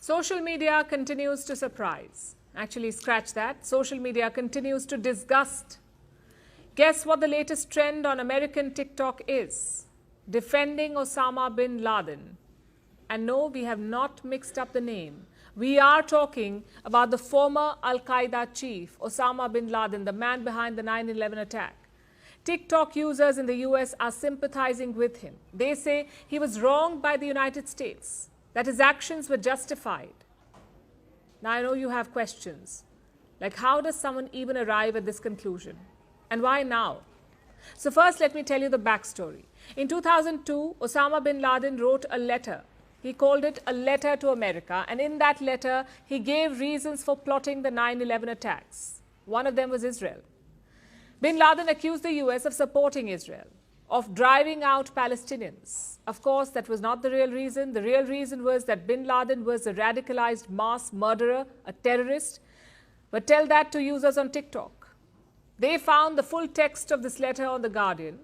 Social media continues to surprise. Actually, scratch that. Social media continues to disgust. Guess what the latest trend on American TikTok is? Defending Osama bin Laden. And no, we have not mixed up the name. We are talking about the former Al-Qaeda chief, Osama bin Laden, the man behind the 9/11 attack. TikTok users in the US are sympathizing with him. They say he was wronged by the United States, that his actions were justified. Now, I know you have questions, like how does someone even arrive at this conclusion? And why now? So first, let me tell you the backstory. In 2002, Osama bin Laden wrote a letter. He called it a letter to America, and in that letter, he gave reasons for plotting the 9/11 attacks. One of them was Israel. Bin Laden accused the US of supporting Israel, of driving out Palestinians. Of course, that was not the real reason. The real reason was that bin Laden was a radicalized mass murderer, a terrorist. But tell that to users on TikTok. They found the full text of this letter on The Guardian.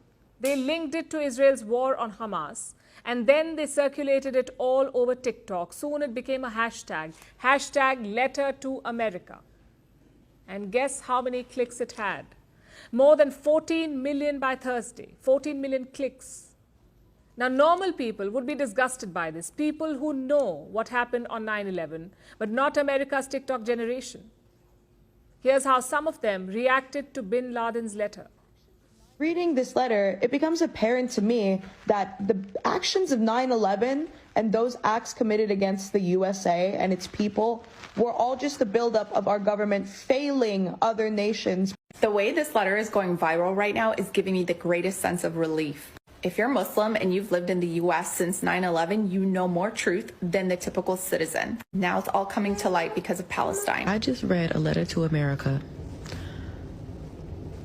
They linked it to Israel's war on Hamas. And then they circulated it all over TikTok. Soon it became a hashtag. Hashtag letter to America. And guess how many clicks it had? More than 14 million by Thursday. 14 million clicks. Now, normal people would be disgusted by this. People who know what happened on 9/11, but not America's TikTok generation. Here's how some of them reacted to bin Laden's letter. Reading this letter, it becomes apparent to me that the actions of 9/11 and those acts committed against the USA and its people were all just the buildup of our government failing other nations. The way this letter is going viral right now is giving me the greatest sense of relief. If you're Muslim and you've lived in the US since 9/11, you know more truth than the typical citizen. Now it's all coming to light because of Palestine. I just read a letter to America,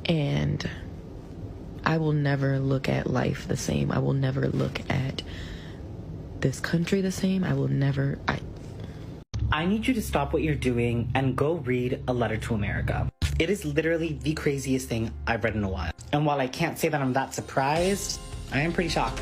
and I will never look at life the same. I will never look at this country the same. I need you to stop what you're doing and go read A Letter to America. It is literally the craziest thing I've read in a while. And while I can't say that I'm that surprised, I am pretty shocked.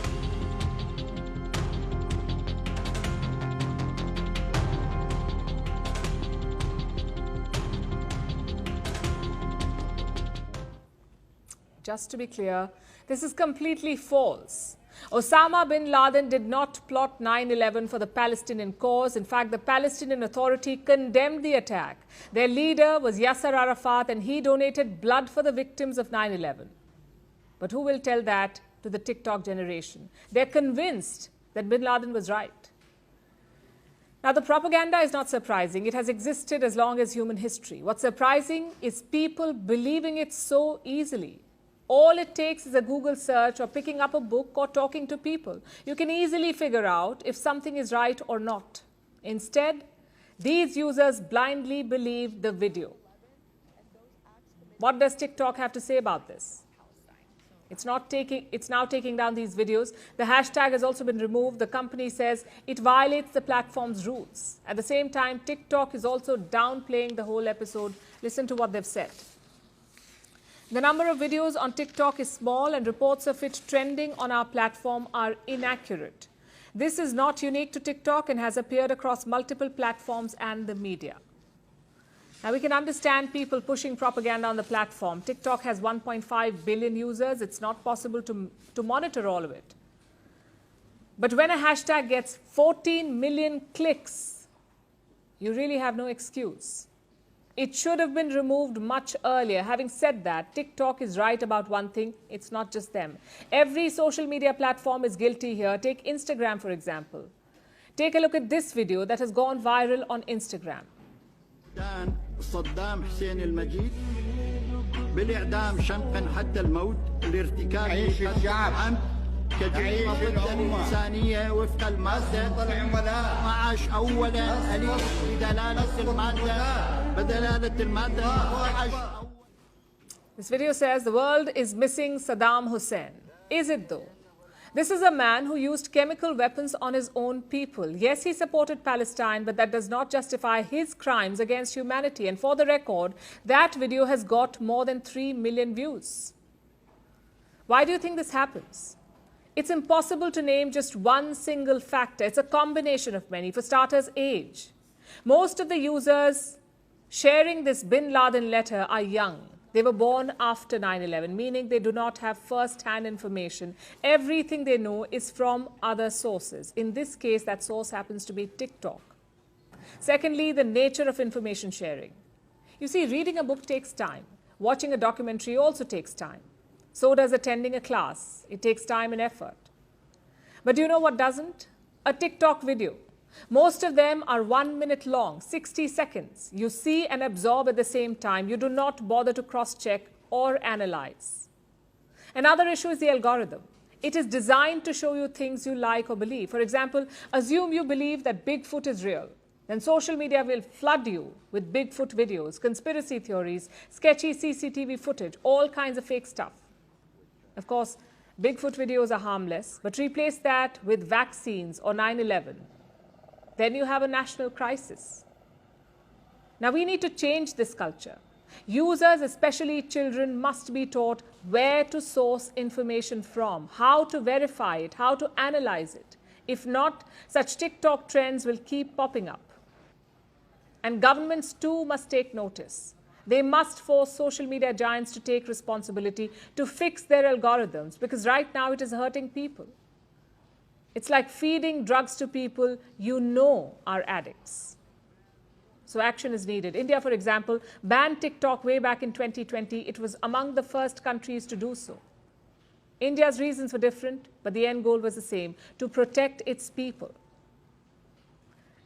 Just to be clear, this is completely false. Osama bin Laden did not plot 9/11 for the Palestinian cause. In fact, the Palestinian Authority condemned the attack. Their leader was Yasser Arafat, and he donated blood for the victims of 9/11. But who will tell that to the TikTok generation? They're convinced that bin Laden was right. Now, the propaganda is not surprising. It has existed as long as human history. What's surprising is people believing it so easily. All it takes is a Google search or picking up a book or talking to people. You can easily figure out if something is right or not. Instead, these users blindly believe the video. What does TikTok have to say about this? It's now taking down these videos. The hashtag has also been removed. The company says it violates the platform's rules. At the same time, TikTok is also downplaying the whole episode. Listen to what they've said. The number of videos on TikTok is small, and reports of it trending on our platform are inaccurate. This is not unique to TikTok and has appeared across multiple platforms and the media. Now, we can understand people pushing propaganda on the platform. TikTok has 1.5 billion users. It's not possible to monitor all of it. But when a hashtag gets 14 million clicks, you really have no excuse. It should have been removed much earlier. Having said that, TikTok is right about one thing. It's not just them. Every social media platform is guilty here. Take Instagram, for example. Take a look at this video that has gone viral on Instagram. صدام حسين المجيد بالإعدام شنقا حتى الموت لارتكاب الشعب كجريمة ضد الإنسانية وفق المادة 12 أولا أليس بدلالة المادة 12. This video says the world is missing Saddam Hussein. Is it though? This is a man who used chemical weapons on his own people. Yes, he supported Palestine, but that does not justify his crimes against humanity. And for the record, that video has got more than 3 million views. Why do you think this happens? It's impossible to name just one single factor. It's a combination of many. For starters, age. Most of the users sharing this Bin Laden letter are young. They were born after 9/11, meaning they do not have first-hand information. Everything they know is from other sources. In this case, that source happens to be TikTok. Secondly, the nature of information sharing. You see, reading a book takes time. Watching a documentary also takes time. So does attending a class. It takes time and effort. But do you know what doesn't? A TikTok video. Most of them are 1 minute long, 60 seconds. You see and absorb at the same time. You do not bother to cross-check or analyze. Another issue is the algorithm. It is designed to show you things you like or believe. For example, assume you believe that Bigfoot is real. Then social media will flood you with Bigfoot videos, conspiracy theories, sketchy CCTV footage, all kinds of fake stuff. Of course, Bigfoot videos are harmless, but replace that with vaccines or 9/11. Then you have a national crisis. Now we need to change this culture. Users, especially children, must be taught where to source information from, how to verify it, how to analyze it. If not, such TikTok trends will keep popping up. And governments too must take notice. They must force social media giants to take responsibility to fix their algorithms, because right now it is hurting people. It's like feeding drugs to people you know are addicts. So action is needed. India, for example, banned TikTok way back in 2020. It was among the first countries to do so. India's reasons were different, but the end goal was the same: to protect its people.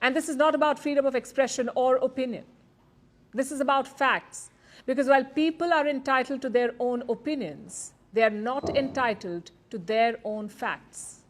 And this is not about freedom of expression or opinion. This is about facts. Because while people are entitled to their own opinions, they are not entitled to their own facts.